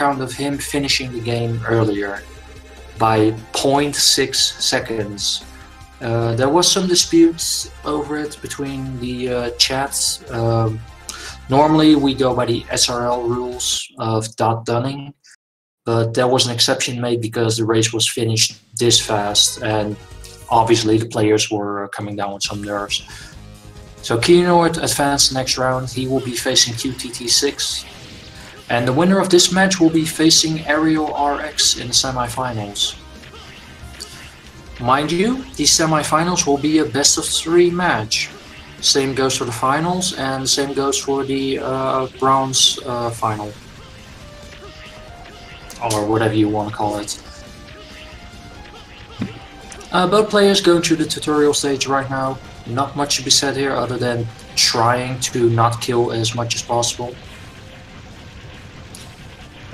account of him finishing the game earlier by 0.6 seconds. There was some disputes over it between the chats. Normally we go by the SRL rules of dot dunning, but there was an exception made because the race was finished this fast, and obviously the players were coming down with some nerves. So Keynord advanced next round. He will be facing QTT6. And the winner of this match will be facing Aerial RX in the semifinals. Mind you, these semifinals will be a best of 3 match. Same goes for the finals, and same goes for the bronze final. Or whatever you want to call it. Both players going through the tutorial stage right now. Not much to be said here other than trying to not kill as much as possible.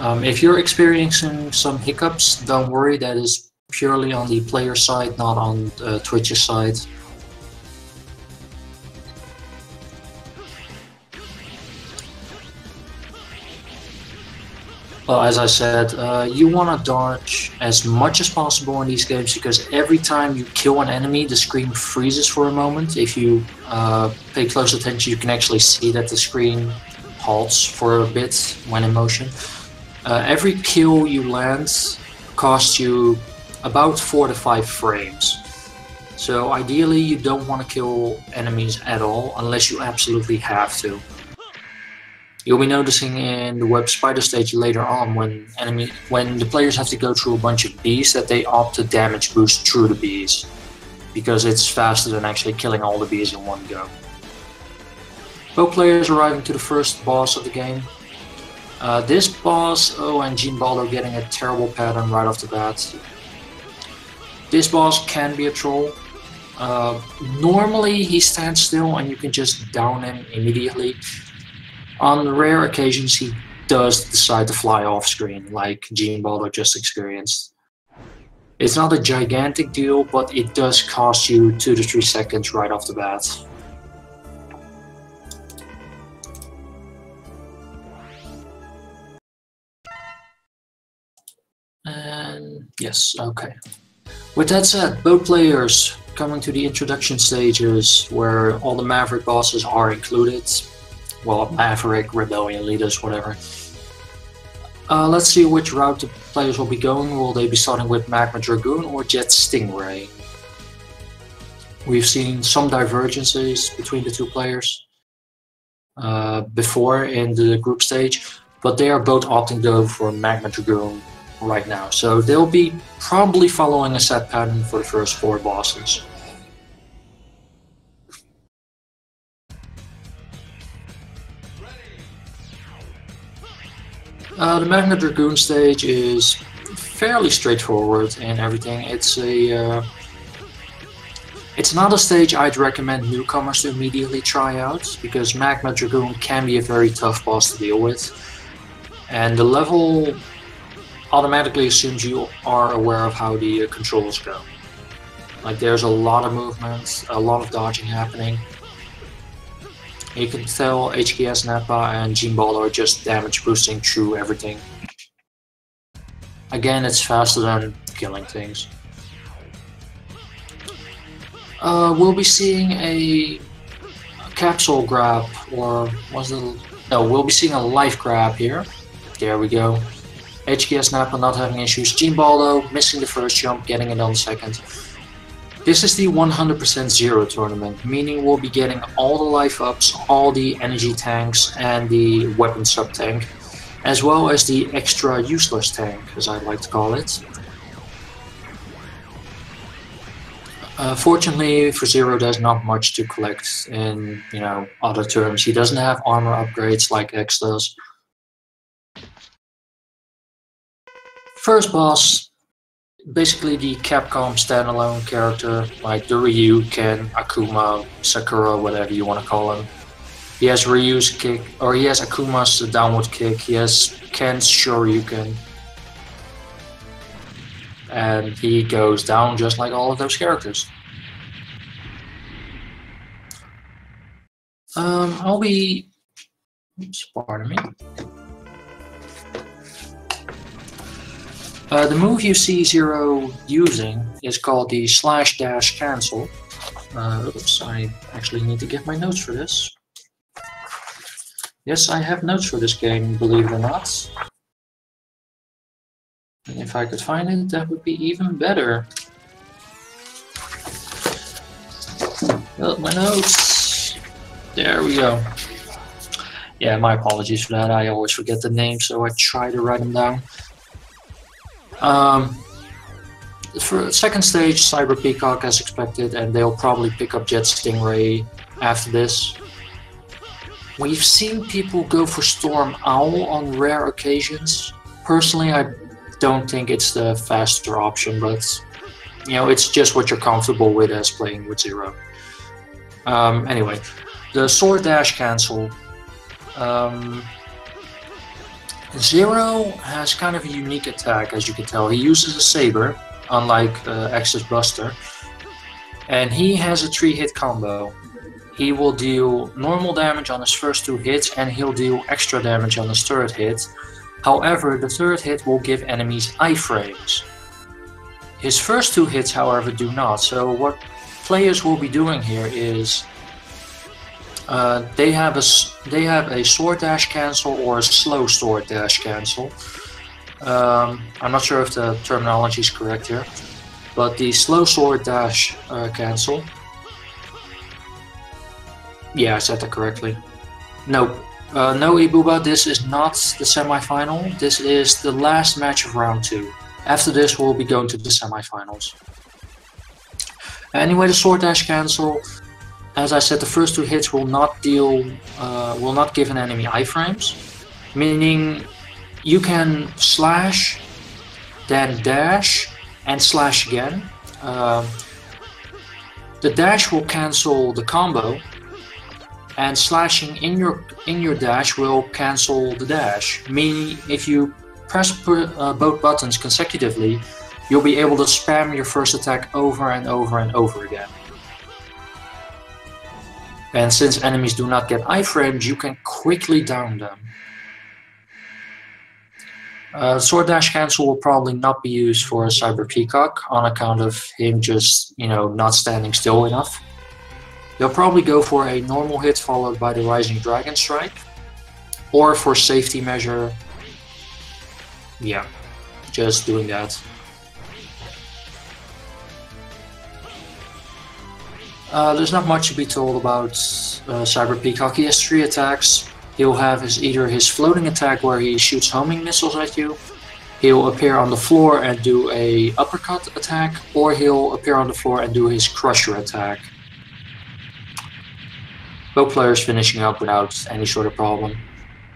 If you're experiencing some hiccups, don't worry, that is purely on the player side, not on Twitch's side. Well, as I said, you want to dodge as much as possible in these games, because every time you kill an enemy, the screen freezes for a moment. If you pay close attention, you can actually see that the screen halts for a bit when in motion. Every kill you land costs you about 4 to 5 frames. So ideally, you don't want to kill enemies at all, unless you absolutely have to. You'll be noticing in the web spider stage later on, when the players have to go through a bunch of bees, that they opt to damage boost through the bees, because it's faster than actually killing all the bees in one go. Both players arriving to the first boss of the game. This boss, and Genebaldo getting a terrible pattern right off the bat. This boss can be a troll. Normally he stands still and you can just down him immediately. On rare occasions he does decide to fly off screen, like Genebaldo just experienced. It's not a gigantic deal, but it does cost you 2 to 3 seconds right off the bat. And yes, okay. With that said, both players coming to the introduction stages where all the Maverick bosses are included. Well, Maverick, Rebellion leaders, whatever. Let's see which route the players will be going. Will they be starting with Magma Dragoon or Jet Stingray? We've seen some divergences between the two players before in the group stage, but they are both opting to go for Magma Dragoon right now. So they'll be probably following a set pattern for the first 4 bosses. The Magna Dragoon stage is fairly straightforward in everything. It's not a stage I'd recommend newcomers to immediately try out, because Magma Dragoon can be a very tough boss to deal with. And the level automatically assumes you are aware of how the controls go. Like, there's a lot of movement, a lot of dodging happening. You can tell HksNappa and Genebaldo are just damage boosting through everything. Again, it's faster than killing things. We'll be seeing a capsule grab, or was it? No, we'll be seeing a life grab here. There we go. HksNappa not having issues. Genebaldo missing the first jump, getting it on the second. This is the 100% zero tournament, meaning we'll be getting all the life ups, all the energy tanks, and the weapon sub tank, as well as the extra useless tank, as I like to call it. Fortunately for Zero, there's not much to collect in, other terms. He doesn't have armor upgrades like X does. First boss, basically the Capcom standalone character, like the Ryu, Ken, Akuma, Sakura, whatever you want to call him. He has Ryu's kick, or he has Akuma's downward kick, he has Ken's Shoryuken. And he goes down just like all of those characters. Pardon me. The move you see Zero using is called the slash dash cancel. Oops, I actually need to get my notes for this. Yes, I have notes for this game, believe it or not. And if I could find it, that would be even better. Oh, my notes! There we go. Yeah, my apologies for that. I always forget the names, so I try to write them down. For second stage, Cyber Peacock as expected, and they'll probably pick up Jet Stingray after this. We've seen people go for Storm Owl on rare occasions. Personally, I don't think it's the faster option, but you know, it's just what you're comfortable with as playing with Zero. Anyway, the Sword Dash cancel. Zero has kind of a unique attack, as you can tell. He uses a saber, unlike X's Buster, and he has a 3-hit combo. He will deal normal damage on his first 2 hits, and he'll deal extra damage on his 3rd hit. However, the 3rd hit will give enemies iframes. His first 2 hits, however, do not. So what players will be doing here is they have a sword dash cancel or a slow sword dash cancel. I'm not sure if the terminology is correct here, but the slow sword dash cancel. Yeah, I said that correctly. Nope. No, Ibuba, this is not the semi-final. This is the last match of round 2. After this, we'll be going to the semi-finals. Anyway, the sword dash cancel. As I said, the first 2 hits will not give an enemy iframes, meaning you can slash, then dash, and slash again. The dash will cancel the combo, and slashing in your dash will cancel the dash. Meaning, if you press both buttons consecutively, you'll be able to spam your first attack over and over and over again. And since enemies do not get iframes, you can quickly down them. Sword Dash Cancel will probably not be used for Cyber Peacock on account of him just, you know, not standing still enough. They'll probably go for a normal hit followed by the Rising Dragon Strike. Or for safety measure, yeah, just doing that. There's not much to be told about Cyber Peacock. He has 3 attacks. He'll have either his floating attack where he shoots homing missiles at you, he'll appear on the floor and do a uppercut attack, or he'll appear on the floor and do his crusher attack. Both players finishing up without any sort of problem.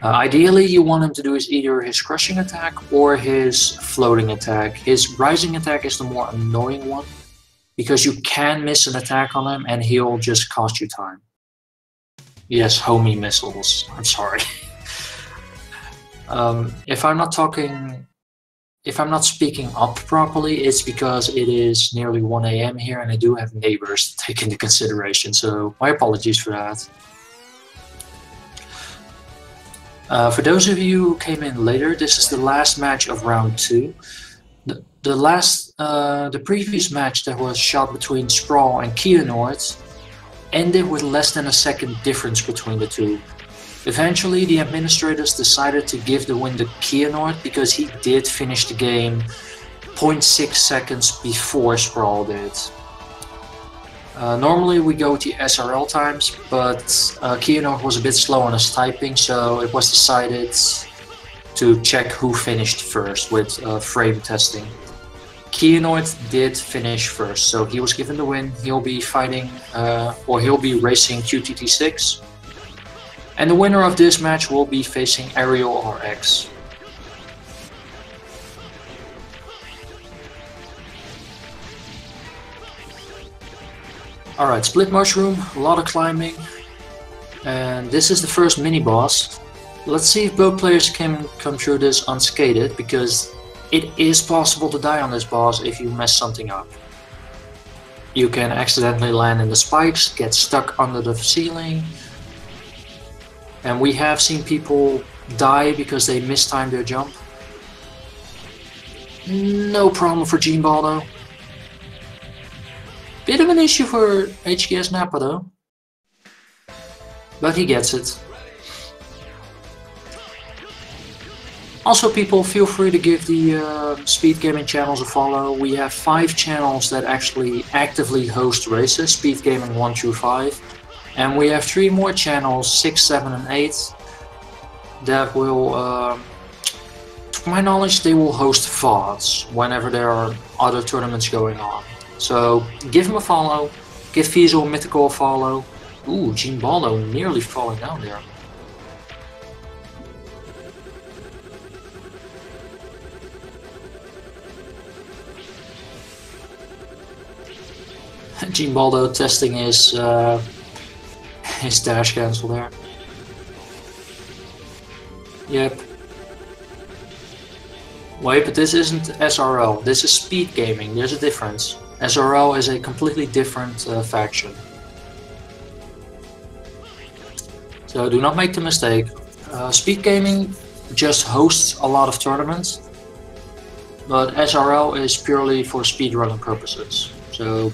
Ideally, you want him to do either his crushing attack or his floating attack. His rising attack is the more annoying one, because you can miss an attack on him and he'll just cost you time. Yes, homing missiles. I'm sorry. If I'm not speaking up properly, it's because it is nearly 1 AM here and I do have neighbors to take into consideration, so my apologies for that. For those of you who came in later, this is the last match of round 2. The previous match that was shot between Sprawl and Keonort ended with less than a second difference between the two. Eventually, the administrators decided to give the win to Keonort because he did finish the game 0.6 seconds before Sprawl did. Normally we go with the SRL times, but Keonort was a bit slow on his typing, so it was decided to check who finished first with frame testing. Keonort did finish first, so he was given the win. He'll be fighting, or he'll be racing QTT6. And the winner of this match will be facing Ariel or X. Alright, Split Mushroom, a lot of climbing. And this is the first mini-boss. Let's see if both players can come through this unscathed, because it is possible to die on this boss if you mess something up. You can accidentally land in the spikes, get stuck under the ceiling. And we have seen people die because they mistimed their jump. No problem for Genebaldo. Bit of an issue for HksNappa though. But he gets it. Also, people, feel free to give the Speed Gaming channels a follow. We have 5 channels that actually actively host races, Speed Gaming 1 through 5. And we have 3 more channels, 6, 7 and 8, that will, to my knowledge, they will host VODs whenever there are other tournaments going on. So give him a follow, give Fiesel Mythical a follow. Ooh, Genebaldo nearly falling down there. Genebaldo testing his dash cancel there. Yep. Wait, but this isn't SRL. This is Speed Gaming. There's a difference. SRL is a completely different faction. So do not make the mistake. Speed Gaming just hosts a lot of tournaments, but SRL is purely for speedrunning purposes. So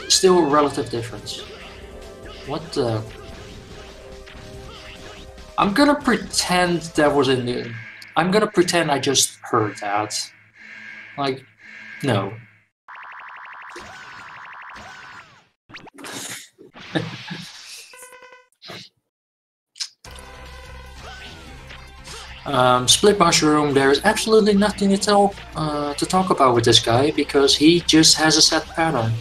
still a relative difference. What the? I'm gonna pretend that was in the... I'm gonna pretend I just heard that. Like, no. Split Mushroom, there's absolutely nothing to talk about with this guy, because he just has a set pattern.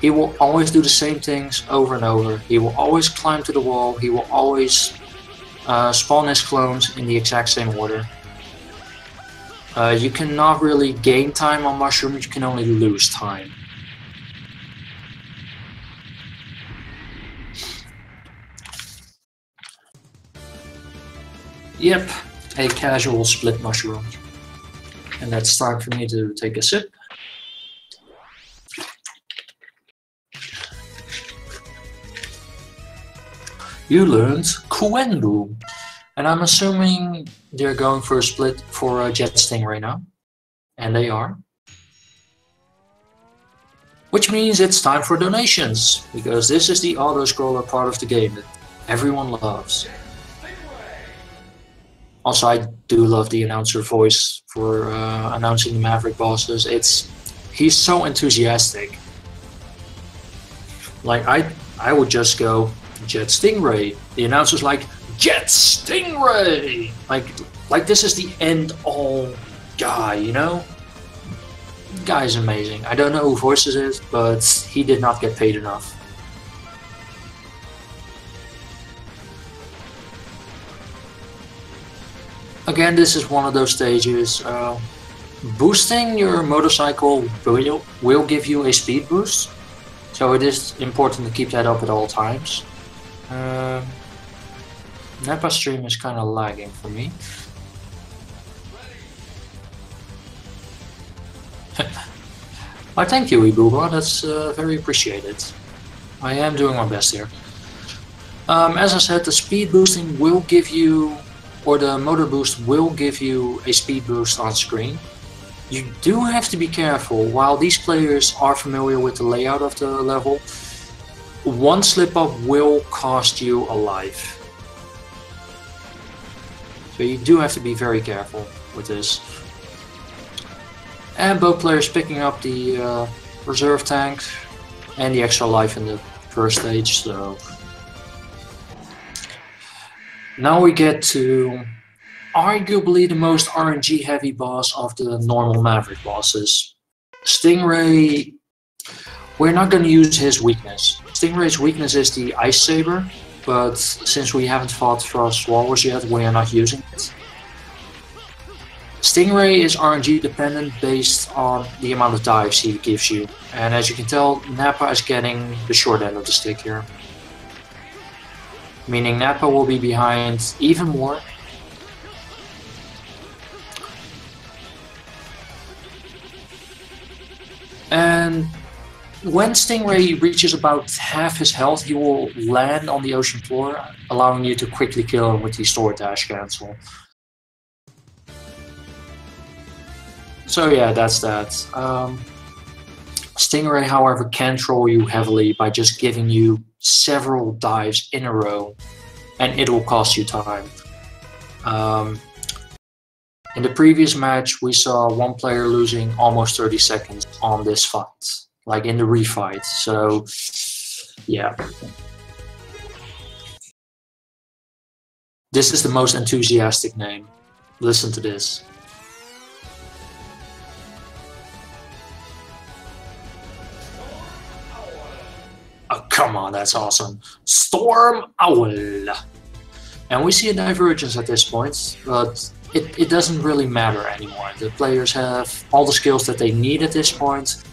He will always do the same things over and over. He will always climb to the wall, he will always spawn his clones in the exact same order. You cannot really gain time on Mushroom, you can only lose time. Yep, a casual split mushroom. And that's time for me to take a sip. You learned Kuendu. And I'm assuming they're going for a split for a Jet Stingray now. And they are. Which means it's time for donations, because this is the auto-scroller part of the game that everyone loves. Also, I do love the announcer voice for announcing the Maverick bosses. He's so enthusiastic. Like, I would just go, Jet Stingray. The announcer's like, Jet Stingray! Like this is the end-all guy, you know? The guy's amazing. I don't know who voices it, but he did not get paid enough. Again, this is one of those stages. Boosting your motorcycle will give you a speed boost, so it is important to keep that up at all times. Nappa stream is kind of lagging for me. Why, thank you, Ibuba, that's very appreciated. I am doing my best here. As I said, the speed boosting will give you, or the motor boost will give you a speed boost on screen. You do have to be careful. While these players are familiar with the layout of the level, one slip up will cost you a life. So you do have to be very careful with this. And both players picking up the reserve tank and the extra life in the first stage, so... Now we get to arguably the most RNG heavy boss of the normal Maverick bosses. Stingray, we're not going to use his weakness. Stingray's weakness is the Ice Saber, but since we haven't fought Frost Walrus yet, we are not using it. Stingray is RNG dependent based on the amount of dives he gives you, and as you can tell, Nappa is getting the short end of the stick here. Meaning Nappa will be behind even more. And when Stingray reaches about half his health, he will land on the ocean floor, allowing you to quickly kill him with the sword dash cancel. So yeah, that's that. Stingray, however, can troll you heavily by just giving you several dives in a row, and it will cost you time. In the previous match, we saw one player losing almost 30 seconds on this fight, like in the refight. So, yeah. This is the most enthusiastic name. Listen to this. Oh, come on, that's awesome. Storm Owl. And we see a divergence at this point, but it doesn't really matter anymore. The players have all the skills that they need at this point.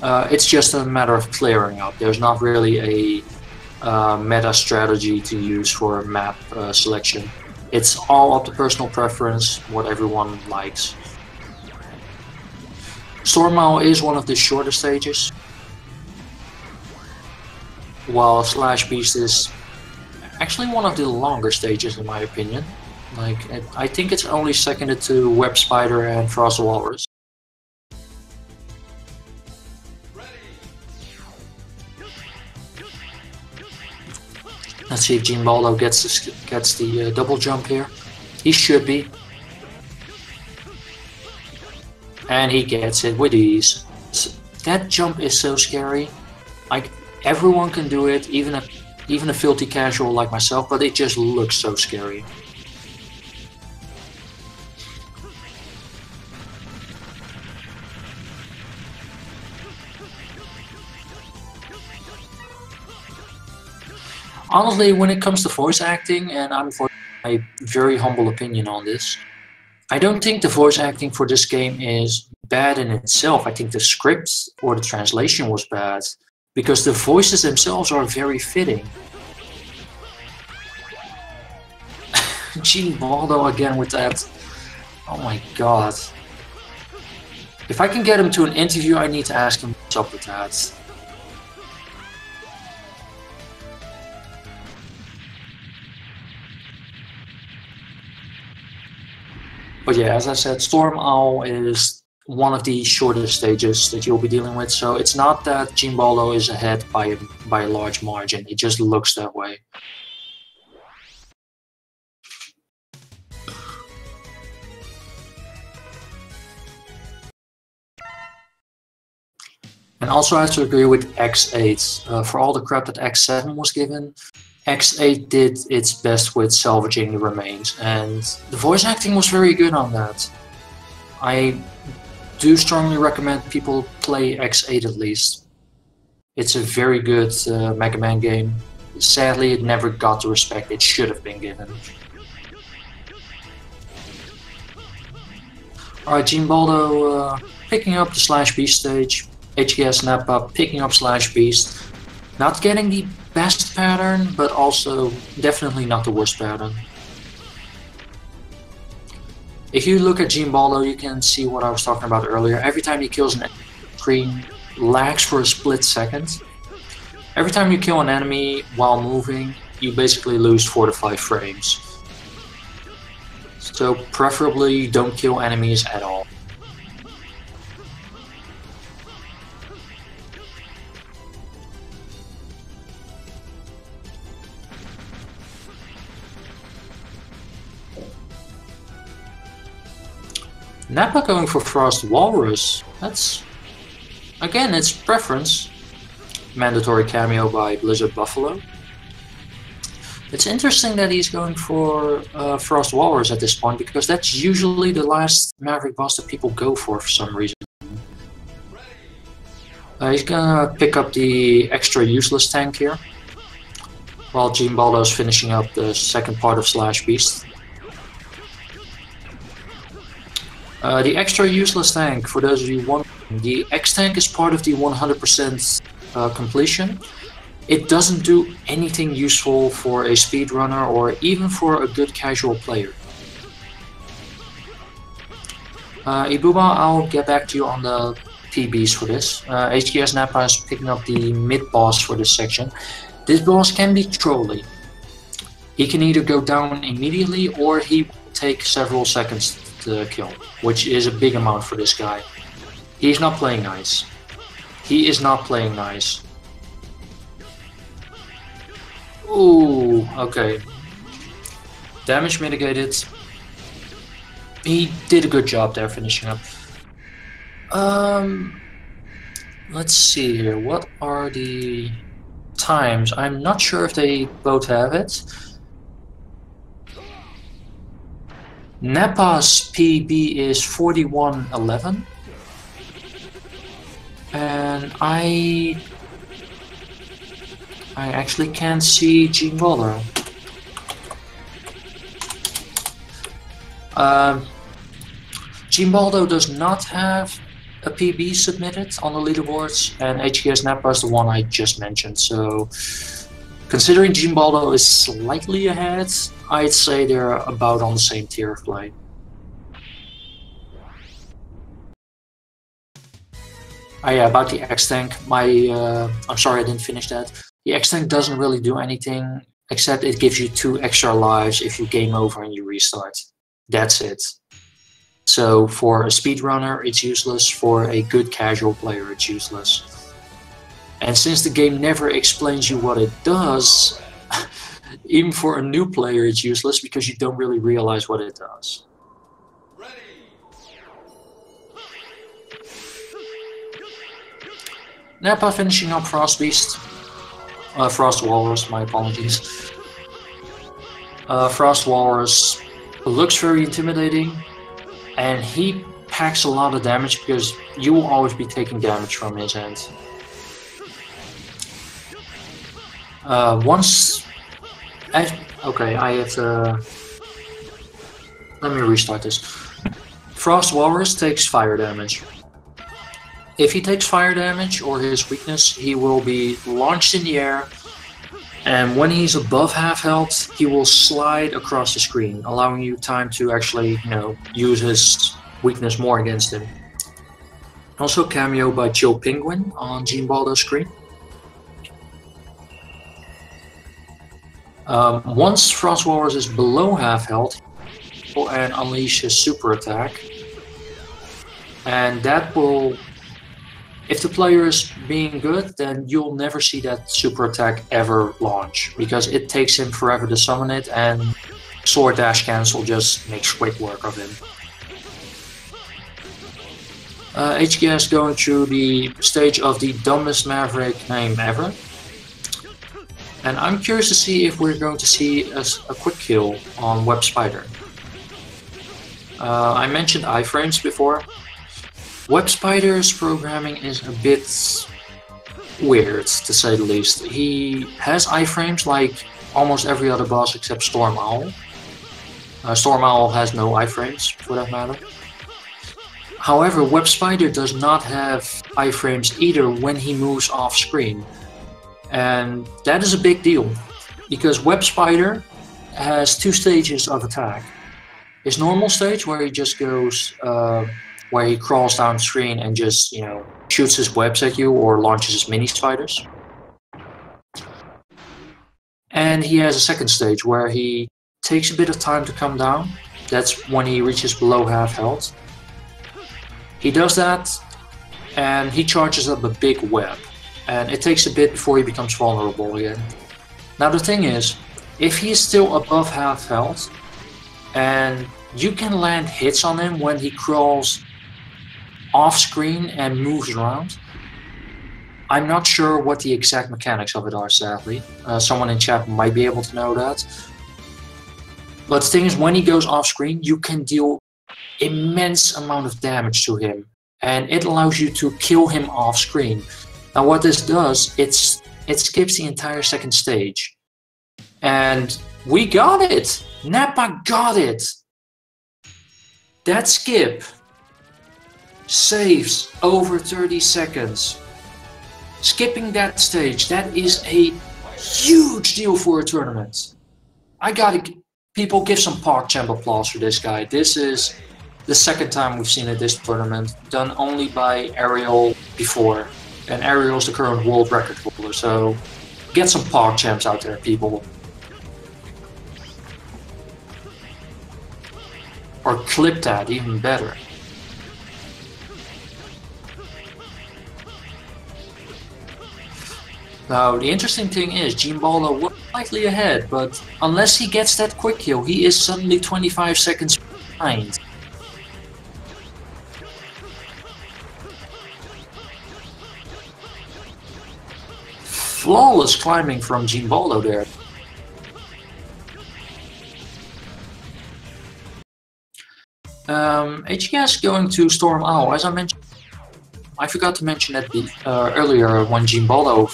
It's just a matter of clearing up. There's not really a meta strategy to use for map selection. It's all up to personal preference, what everyone likes. Storm Owl is one of the shorter stages, while Slash Beast is actually one of the longer stages in my opinion. Like, I think it's only seconded to Web Spider and Frost Walrus. Let's see if Genebaldo gets the double jump here. He should be. And he gets it with ease. That jump is so scary. Like, everyone can do it, even a filthy casual like myself, but it just looks so scary. Honestly, when it comes to voice acting, and I'm for a very humble opinion on this, I don't think the voice acting for this game is bad in itself. I think the script or the translation was bad, because the voices themselves are very fitting. Genebaldo again with that. Oh my god. If I can get him to an interview, I need to ask him what's up with that. But yeah, as I said, Storm Owl is one of the shortest stages that you'll be dealing with, so it's not that Genebaldo is ahead by a large margin, it just looks that way. And also I have to agree with X8. For all the crap that X7 was given, X8 did its best with salvaging the remains, and the voice acting was very good on that. I do strongly recommend people play X8 at least. It's a very good Mega Man game. Sadly, it never got the respect it should have been given. Alright, Genebaldo picking up the Slash Beast stage. HksNappa picking up Slash Beast. Not getting the best pattern, but also definitely not the worst pattern. If you look at Genebaldo, you can see what I was talking about earlier. Every time he kills an enemy, the screen lags for a split second. Every time you kill an enemy while moving, you basically lose 4 to 5 frames. So preferably don't kill enemies at all. Nappa going for Frost Walrus. That's, again, it's preference. Mandatory cameo by Blizzard Buffalo. It's interesting that he's going for Frost Walrus at this point, because that's usually the last Maverick boss that people go for some reason. He's gonna pick up the extra useless tank here, while Genebaldo's finishing up the second part of Slash Beast. The extra useless tank, for those of you wondering, the X tank is part of the 100% completion. It doesn't do anything useful for a speedrunner or even for a good casual player. Ibuba, I'll get back to you on the PBs for this. HksNappa is picking up the mid-boss for this section. This boss can be trolly. He can either go down immediately or he will take several seconds the kill, which is a big amount for this guy. He's not playing nice. He is not playing nice. Ooh, okay. Damage mitigated. He did a good job there finishing up. Let's see here. What are the times? I'm not sure if they both have it. Nappa's PB is 41:11. And I actually can't see Genebaldo. Genebaldo does not have a PB submitted on the leaderboards, and HksNappa is the one I just mentioned. So, considering Genebaldo is slightly ahead, I'd say they're about on the same tier of play. Oh yeah, about the X-Tank, I'm sorry I didn't finish that. The X-Tank doesn't really do anything, except it gives you 2 extra lives if you game over and you restart. That's it. So for a speedrunner, it's useless. For a good casual player, it's useless. And since the game never explains you what it does, even for a new player, it's useless because you don't really realize what it does. Nappa finishing up Frost Beast. Frost Walrus, my apologies. Frost Walrus looks very intimidating, and he packs a lot of damage because you will always be taking damage from his hand. Okay, I have to... Let me restart this. Frost Walrus takes fire damage. If he takes fire damage or his weakness, he will be launched in the air, and when he's above half health, he will slide across the screen, allowing you time to actually, use his weakness more against him. Also cameo by Joe Penguin on Genebaldo's screen. Once Frost Walrus is below half health, he will unleash his super attack, and that will... If the player is being good, then you'll never see that super attack ever launch, because it takes him forever to summon it, and Sword Dash Cancel just makes quick work of him. HKS going through the stage of the dumbest Maverick name ever. And I'm curious to see if we're going to see a quick kill on Web Spider. I mentioned iframes before. Web Spider's programming is a bit weird, to say the least. He has iframes like almost every other boss except Storm Owl. Storm Owl has no iframes, for that matter. However, Web Spider does not have iframes either when he moves off screen. And that is a big deal, because Web Spider has 2 stages of attack. His normal stage, where he just goes... where he crawls down the screen and just, shoots his webs at you or launches his mini spiders. And he has a second stage where he takes a bit of time to come down. That's when he reaches below half health. He does that, and he charges up a big web. And it takes a bit before he becomes vulnerable again. Now the thing is, if he's still above half health, and you can land hits on him when he crawls off screen and moves around. I'm not sure what the exact mechanics of it are, sadly. Someone in chat might be able to know that. But the thing is, when he goes off screen, you can deal immense amount of damage to him, and it allows you to kill him off screen. Now what this does, it skips the entire second stage. And we got it! Nappa got it! That skip saves over 30 seconds. Skipping that stage, that is a huge deal for a tournament. People give some PogChamp applause for this guy. This is the second time we've seen it this tournament, done only by Ariel before. And Ariel's the current world record holder, so get some PogChamps out there, people. Or clip that even better. Now, the interesting thing is, Genebaldo was slightly ahead, but unless he gets that quick kill, he is suddenly 25 seconds behind. Flawless climbing from Genebaldo there. HKS going to Storm Owl. As I mentioned, I forgot to mention that earlier when Genebaldo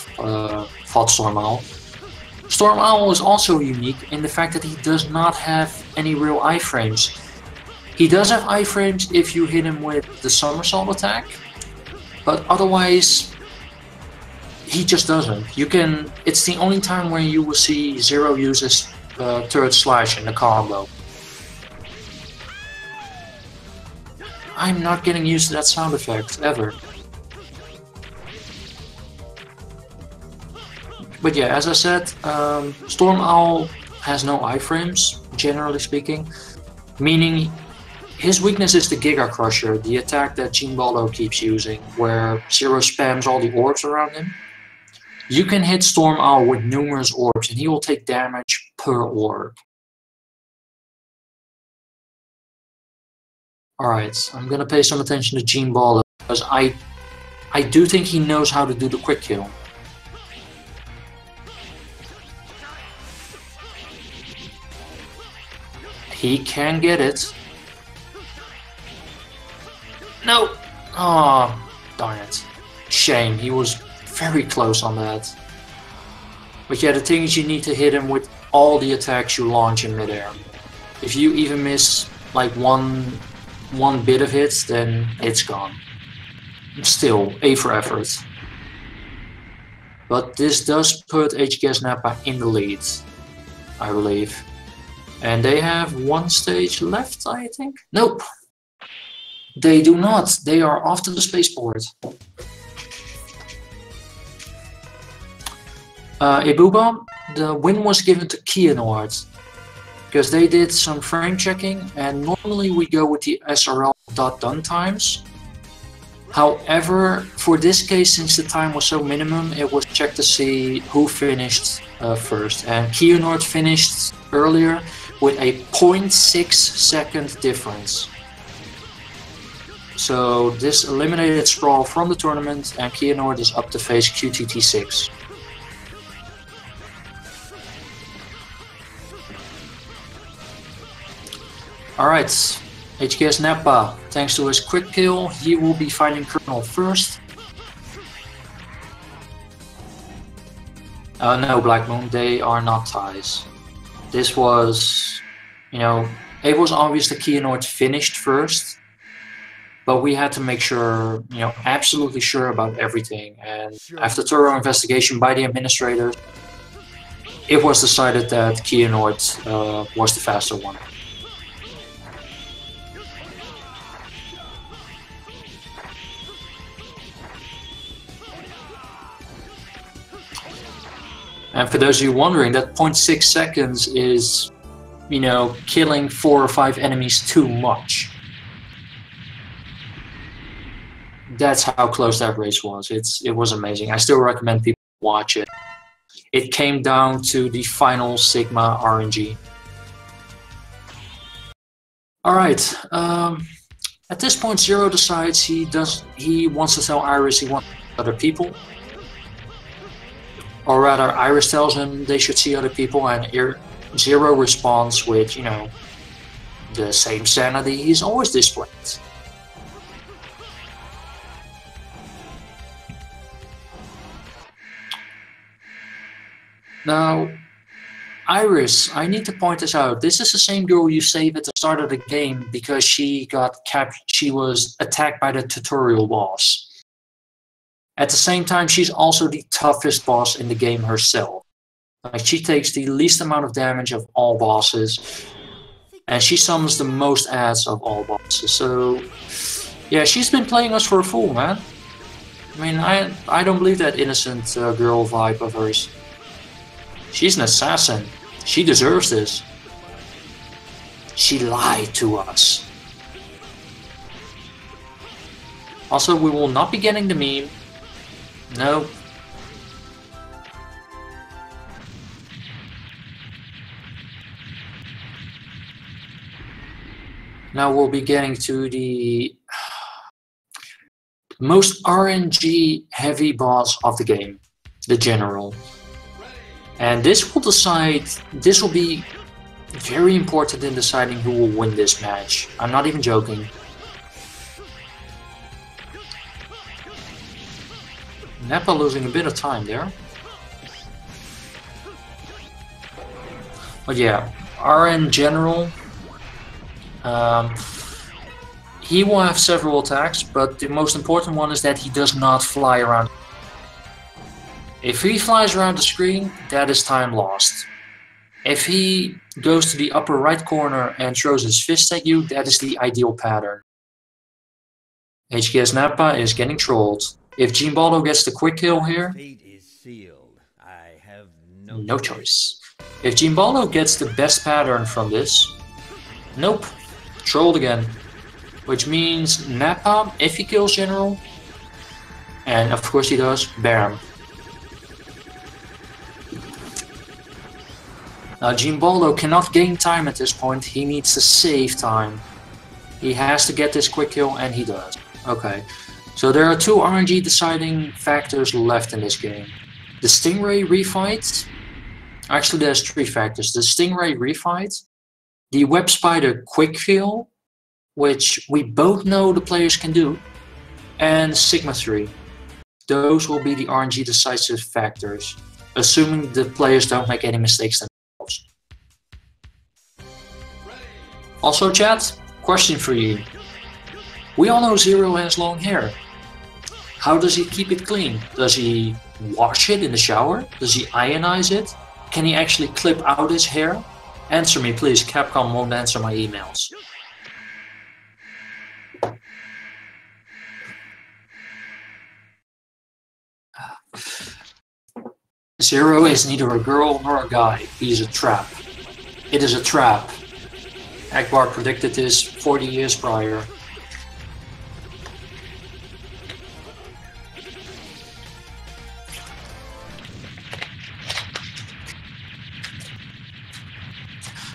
fought Storm Owl. Storm Owl is also unique in the fact that he does not have any real iframes. He does have iframes if you hit him with the somersault attack, but otherwise he just doesn't. You can. It's the only time where you will see Zero uses turret slash in the combo. I'm not getting used to that sound effect ever. But yeah, as I said, Storm Owl has no iframes, generally speaking, meaning his weakness is the Giga Crusher, the attack that Genebaldo keeps using, where Zero spams all the orbs around him. You can hit Storm Owl with numerous orbs and he will take damage per orb. Alright, I'm gonna pay some attention to Genebaldo because I do think he knows how to do the quick kill. He can get it. No! Oh, darn it. Shame, he was very close on that. But yeah, the thing is you need to hit him with all the attacks you launch in midair. If you even miss like one bit of hits, then it's gone. Still, A for effort. But this does put HksNappa in the lead, I believe. And they have one stage left, I think? Nope! They do not. They are off to the spaceport. Ibuba, the win was given to Keynord because they did some frame checking, and normally we go with the SRL.done times. However, for this case, since the time was so minimum, it was checked to see who finished first. And Keynord finished earlier with a 0.6 second difference. So this eliminated Sprawl from the tournament, and Keynord is up to face QTT6. Alright, HksNappa, thanks to his quick kill, he will be fighting Colonel first. No, Black Moon, they are not ties. This was, you know, it was obvious that Keynord finished first, but we had to make sure, you know, absolutely sure about everything. And after thorough investigation by the administrator, it was decided that Keynord was the faster one. And for those of you wondering, that 0.6 seconds is, you know, killing 4 or 5 enemies too much. That's how close that race was. It was amazing. I still recommend people watch it. It came down to the final Sigma RNG. Alright, at this point Zero decides he wants to tell Iris he wants other people. Or rather, Iris tells him they should see other people, and Zero responds with, you know, the same sanity he's always displayed. Now, Iris, I need to point this out. This is the same girl you save at the start of the game because she was attacked by the tutorial boss. At the same time, she's also the toughest boss in the game herself. Like, she takes the least amount of damage of all bosses, and she summons the most ads of all bosses. So, yeah, she's been playing us for a fool, man. I mean, I don't believe that innocent girl vibe of hers. She's an assassin. She deserves this. She lied to us. Also, we will not be getting the meme. No. Now we'll be getting to the most RNG heavy boss of the game, the General. And this will be very important in deciding who will win this match. I'm not even joking. Nappa losing a bit of time there. But yeah, RN General, he will have several attacks, but the most important one is that he does not fly around. If he flies around the screen, that is time lost. If he goes to the upper right corner and throws his fist at you, that is the ideal pattern. HksNappa is getting trolled. If Genebaldo gets the quick kill here, Fate is sealed. I have no choice. If Genebaldo gets the best pattern from this, nope, trolled again. Which means Nappa, if he kills General, and of course he does, bam. Now Genebaldo cannot gain time at this point, he needs to save time. He has to get this quick kill, and he does. Okay, so there are two RNG deciding factors left in this game. The Stingray refight, actually there's three factors. The Stingray refight, the Web Spider quick kill, which we both know the players can do, and Sigma 3. Those will be the RNG decisive factors, assuming the players don't make any mistakes themselves. Also chat, question for you. We all know Zero has long hair. How does he keep it clean? Does he wash it in the shower? Does he ionize it? Can he actually clip out his hair? Answer me please, Capcom won't answer my emails. Zero is neither a girl nor a guy, he's a trap. It is a trap. Akbar predicted this 40 years prior.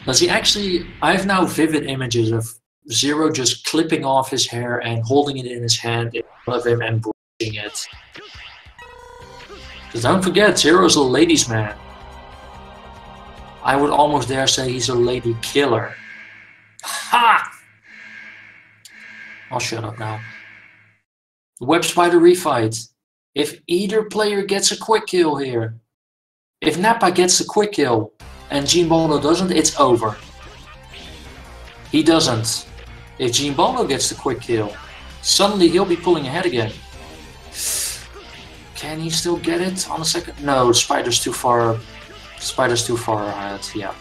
Does he actually, I have now vivid images of Zero just clipping off his hair and holding it in his hand in front of him and brushing it. Because don't forget, Zero's a ladies' man. I would almost dare say he's a lady killer. Ha! I'll shut up now. Web Spider refight. If either player gets a quick kill here, if Nappa gets a quick kill and Genebaldo doesn't, it's over. He doesn't. If Genebaldo gets the quick kill, suddenly he'll be pulling ahead again. Can he still get it on a second? No, Spider's too far. Spider's too far ahead, yeah.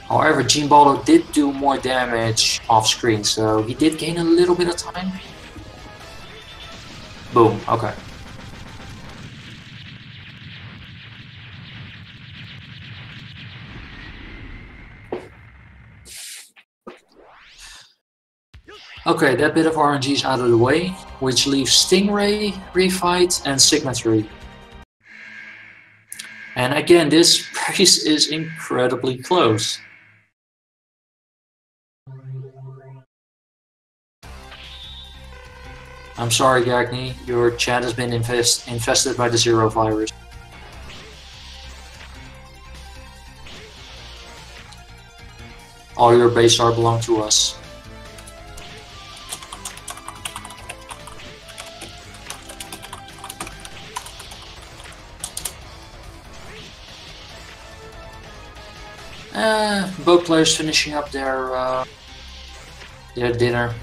However, Genebaldo did do more damage off screen, so he did gain a little bit of time. Boom, okay. Okay, that bit of RNG is out of the way, which leaves Stingray, Refight, and Sigma 3. And again, this race is incredibly close. I'm sorry, Gagny, your chat has been infested by the Zero virus. All your base art belong to us. Both players finishing up their dinner.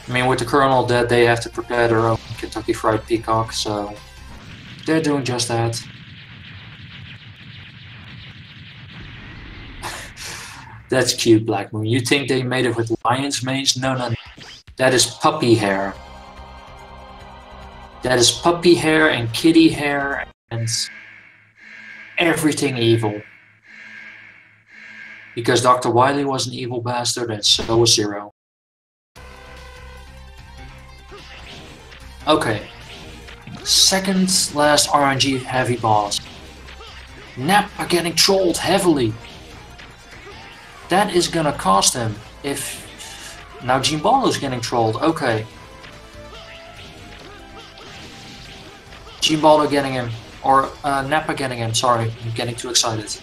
I mean, with the Colonel dead, they have to prepare their own Kentucky Fried Peacock, so they're doing just that. That's cute, Black Moon. You think they made it with lion's manes? No, no, no. That is puppy hair. That is puppy hair and kitty hair and everything evil. Because Dr. Wily was an evil bastard and so was Zero. Okay. Second last RNG heavy boss. Nappa getting trolled heavily. That is gonna cost him if... Now Genebaldo is getting trolled, okay. Genebaldo getting him, or Nappa getting him, sorry, I'm getting too excited.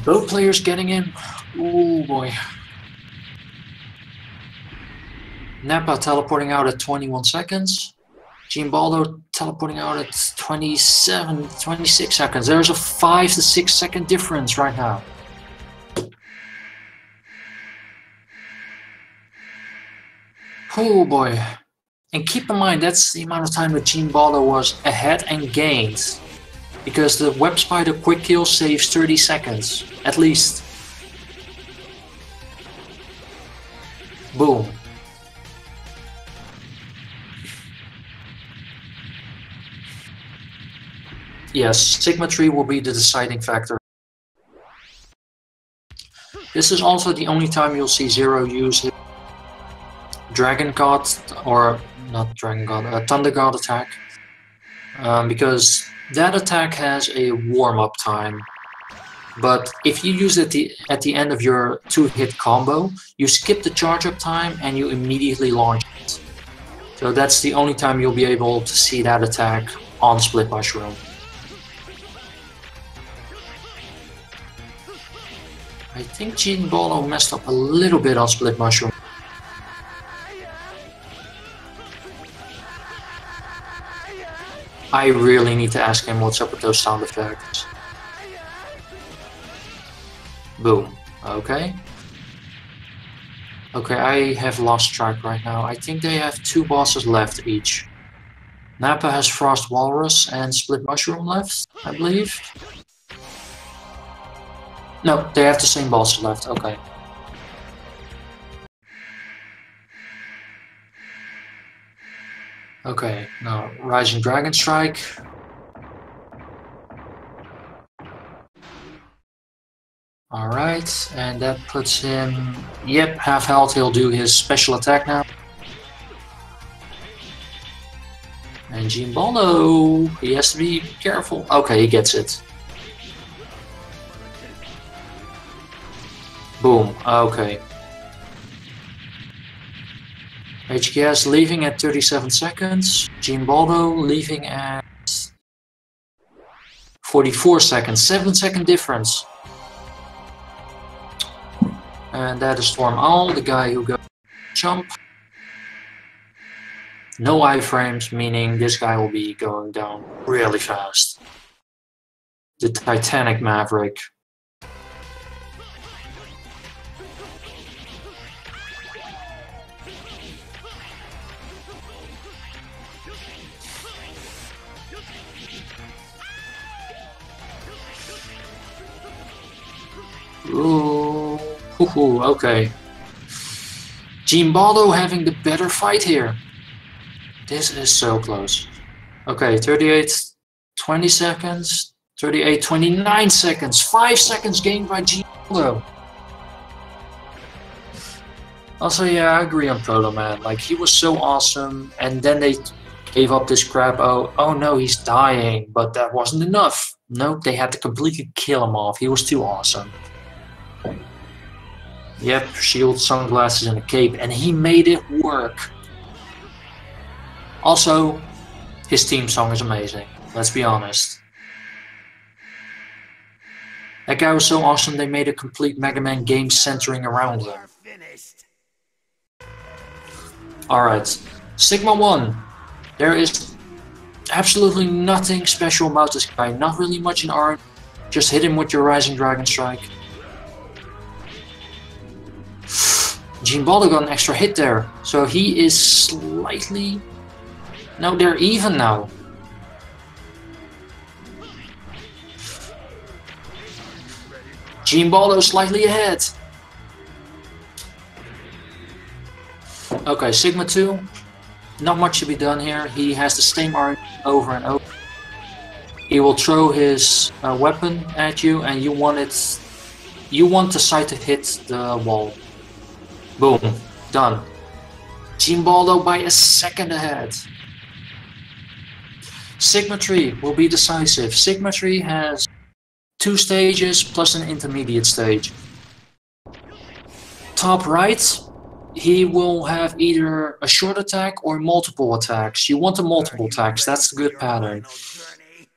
Both players getting him, ooh boy. Nappa teleporting out at 21 seconds. Genebaldo teleporting out at 26 seconds. There's a 5 to 6 second difference right now. Oh boy. And keep in mind, that's the amount of time that Genebaldo was ahead and gained. Because the Web Spider quick kill saves 30 seconds, at least. Boom. Yes, Sigma 3 will be the deciding factor. This is also the only time you'll see Zero use his Dragon God, or not Dragon God, Thunder God attack. Because that attack has a warm-up time. But if you use it at the end of your 2-hit combo, you skip the charge-up time and you immediately launch it. So that's the only time you'll be able to see that attack on Split Mushroom. I think Genebaldo messed up a little bit on Split Mushroom. I really need to ask him what's up with those sound effects. Boom. Okay. Okay, I have lost track right now. I think they have 2 bosses left each. Nappa has Frost Walrus and Split Mushroom left, I believe. No, they have the same bosses left, okay. Okay, now Rising Dragon Strike. Alright, and that puts him... Yep, half health, he'll do his special attack now. And Genebaldo, he has to be careful. Okay, he gets it. Boom, okay. HKS leaving at 37 seconds. Genebaldo leaving at 44 seconds. 7-second difference. And that is Storm Owl, the guy who goes jump. No iframes, meaning this guy will be going down really fast. The Titanic Maverick. Ooh, okay. Genebaldo having the better fight here. This is so close. Okay, 38, 20 seconds. 38, 29 seconds. 5 seconds gained by Genebaldo. Also, yeah, I agree on Proto Man. Like, he was so awesome, and then they gave up this crap. Oh no, he's dying. But that wasn't enough. No, they had to completely kill him off. He was too awesome. Yep, shield, sunglasses, and a cape, and he made it work. Also, his theme song is amazing, let's be honest. That guy was so awesome, they made a complete Mega Man game centering around him. Alright, Sigma 1. There is absolutely nothing special about this guy, not really much in art. Just hit him with your Rising Dragon Strike. Genebaldo got an extra hit there, so he is slightly... No, they're even now. Genebaldo slightly ahead. Okay, Sigma 2. Not much to be done here. He has the same art over and over. He will throw his weapon at you, and you want it. You want the sight to hit the wall. Boom, done. Genebaldo by a second ahead. Sigma 3 will be decisive. Sigma 3 has 2 stages plus an intermediate stage. Top right, he will have either a short attack or multiple attacks. You want the multiple attacks, that's the good pattern.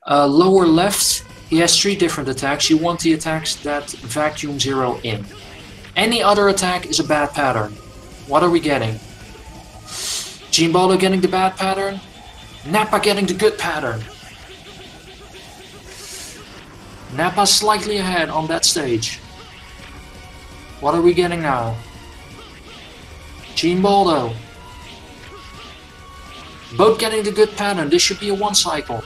Lower left, he has 3 different attacks. You want the attacks that vacuum zero in. Any other attack is a bad pattern. What are we getting? Genebaldo getting the bad pattern. Nappa getting the good pattern. Nappa slightly ahead on that stage. What are we getting now? Genebaldo. Both getting the good pattern. This should be a 1 cycle.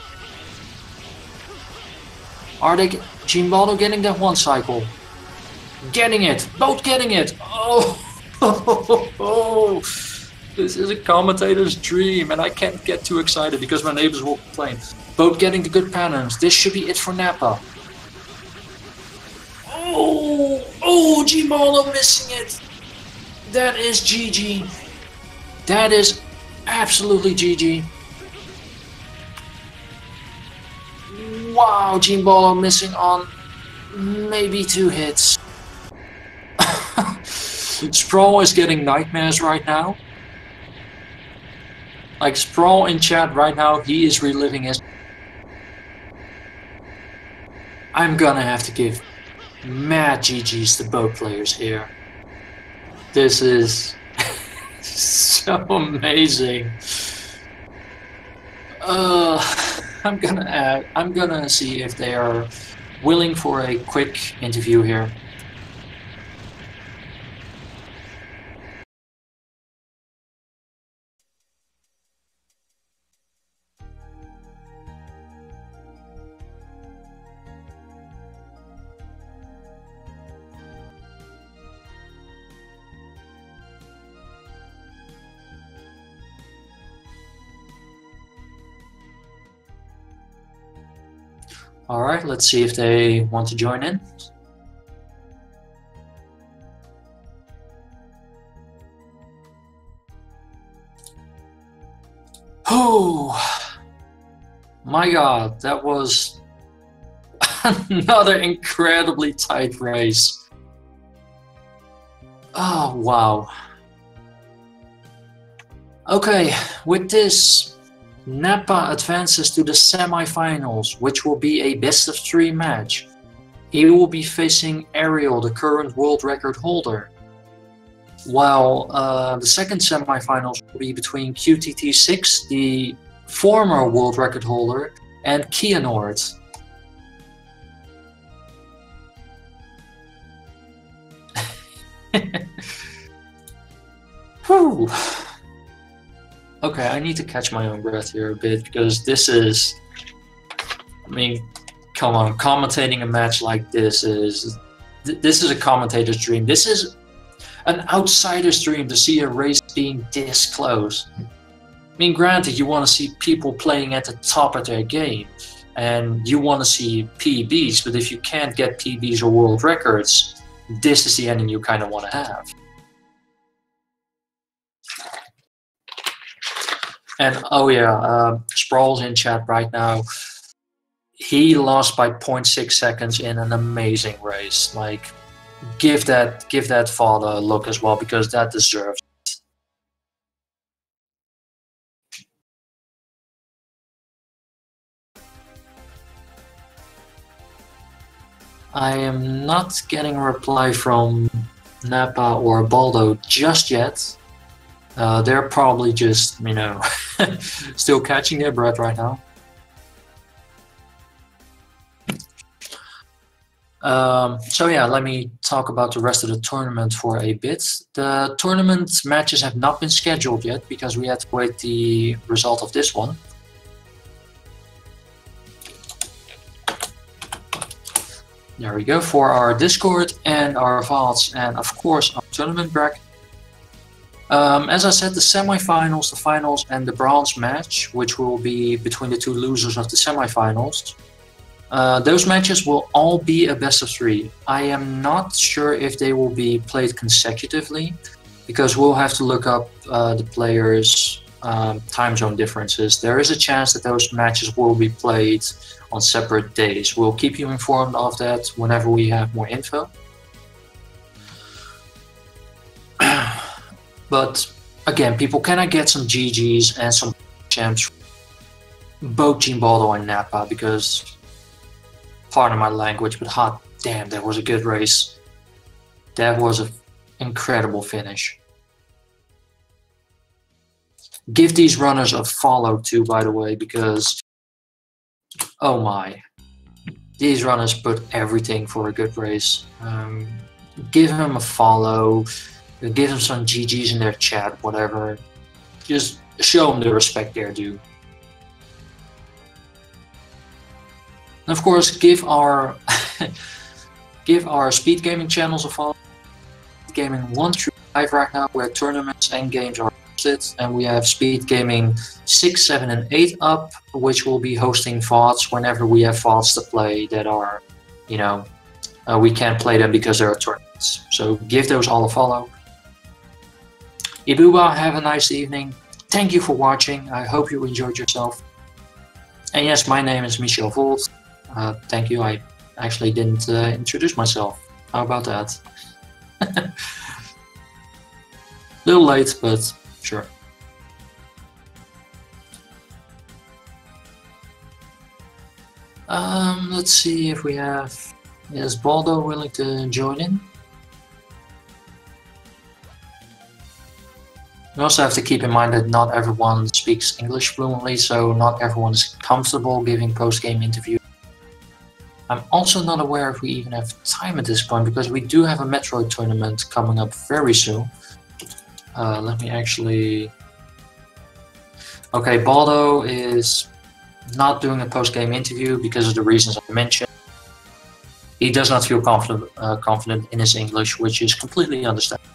Are they Genebaldo getting that 1 cycle? Getting it! Both getting it! Oh! This is a commentator's dream and I can't get too excited because my neighbors will complain. Both getting the good patterns. This should be it for Nappa. Oh, Genebaldo missing it! That is GG. That is absolutely GG. Wow, Genebaldo missing on maybe 2 hits. Sprawl is getting nightmares right now. Like Sprawl in chat right now, he is reliving his... I'm gonna have to give mad GGs to both players here. This is so amazing. I'm gonna see if they are willing for a quick interview here. Alright, let's see if they want to join in. Oh my god, that was another incredibly tight race. Oh wow. Okay, with this, Nappa advances to the semi-finals, which will be a best-of-3 match. He will be facing Ariel, the current world record holder. While the second semi-finals will be between QTT6, the former world record holder, and Keanord. Whew. Okay, I need to catch my own breath here a bit, because this is... I mean, come on, commentating a match like this is... This is a commentator's dream. This is an outsider's dream to see a race being this close. I mean, granted, you want to see people playing at the top of their game, and you want to see PBs, but if you can't get PBs or world records, this is the ending you kind of want to have. And oh yeah, Sprawl's in chat right now. He lost by 0.6 seconds in an amazing race. Like, give that father a look as well, because that deserves it. I am not getting a reply from Nappa or Baldo just yet. They're probably just, you know, still catching their breath right now. So yeah, let me talk about the rest of the tournament for a bit. The tournament matches have not been scheduled yet because we had to wait the result of this one. There we go, for our Discord and our VODs and of course our tournament bracket. As I said, the semi-finals, the finals and the bronze match, which will be between the 2 losers of the semi-finals, those matches will all be a best of 3. I am not sure if they will be played consecutively. because we'll have to look up the players' time zone differences. There is a chance that those matches will be played on separate days. We'll keep you informed of that whenever we have more info. But again, people, can I get some GGs and some champs, both Genebaldo and Nappa, because, pardon my language, but hot damn, that was a good race. That was an incredible finish. Give these runners a follow too, by the way, because, oh my, these runners put everything for a good race. Give them a follow, give them some GGs in their chat, whatever. Just show them the respect they're due. And of course, give our give our speed gaming channels a follow. Speed Gaming 1 through 5 right now, where tournaments and games are hosted, and we have Speed Gaming 6, 7, and 8 up, which will be hosting VODs whenever we have VODs to play that are, you know, we can't play them because there are tournaments. So give those all a follow. Ibuba, have a nice evening. Thank you for watching. I hope you enjoyed yourself. And yes, my name is Michel Volt. Thank you. I actually didn't introduce myself. How about that? Little late, but sure. Let's see if we have... Is Baldo willing to join in? We also have to keep in mind that not everyone speaks English fluently, so not everyone is comfortable giving post-game interviews. I'm also not aware if we even have time at this point, because we do have a Metroid tournament coming up very soon. Let me actually... Okay, Baldo is not doing a post-game interview because of the reasons I mentioned. He does not feel confident in his English, which is completely understandable.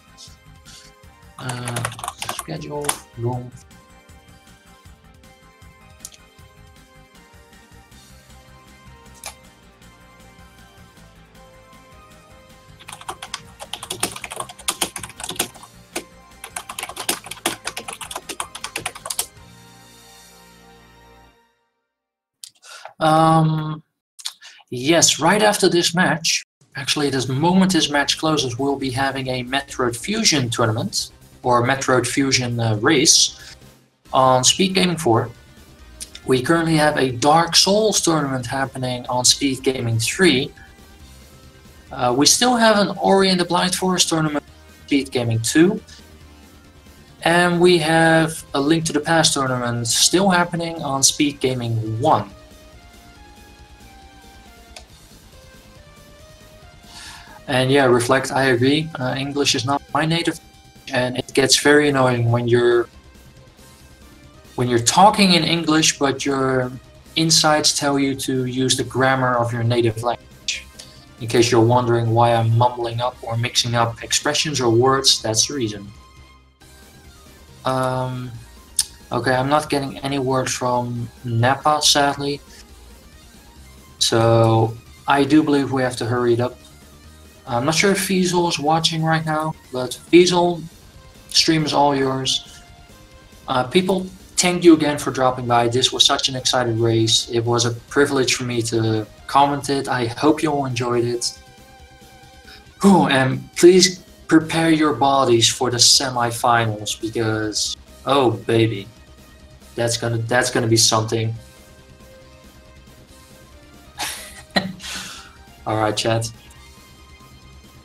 Schedule, boom. Yes, right after this match, actually the moment this match closes, we'll be having a Metroid Fusion tournament, or Metroid Fusion race on Speed Gaming 4. We currently have a Dark Souls tournament happening on Speed Gaming 3. We still have an Ori and the Blind Forest tournament on Speed Gaming 2. And we have a Link to the Past tournament still happening on Speed Gaming 1. And yeah, Reflect, I agree. English is not my native language, and it gets very annoying when you're talking in English, but your insides tell you to use the grammar of your native language. In case you're wondering why I'm mumbling up or mixing up expressions or words, that's the reason. Okay, I'm not getting any word from Nappa, sadly. So I do believe we have to hurry it up. I'm not sure if Fiesel is watching right now, but Fiesel, stream is all yours. People, thank you again for dropping by. This was such an exciting race. It was a privilege for me to comment it. I hope you all enjoyed it. Oh, and please prepare your bodies for the semi-finals, because oh baby, that's gonna be something. All right, chat.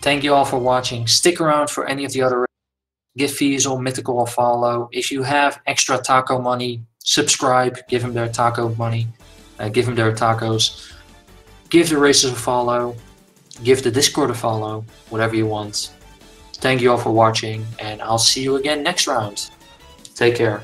Thank you all for watching. Stick around for any of the other. Give Fiesel, Mythical a follow. If you have extra taco money, subscribe. Give them their taco money. Give them their tacos. Give the races a follow. Give the Discord a follow. Whatever you want. Thank you all for watching, and I'll see you again next round. Take care.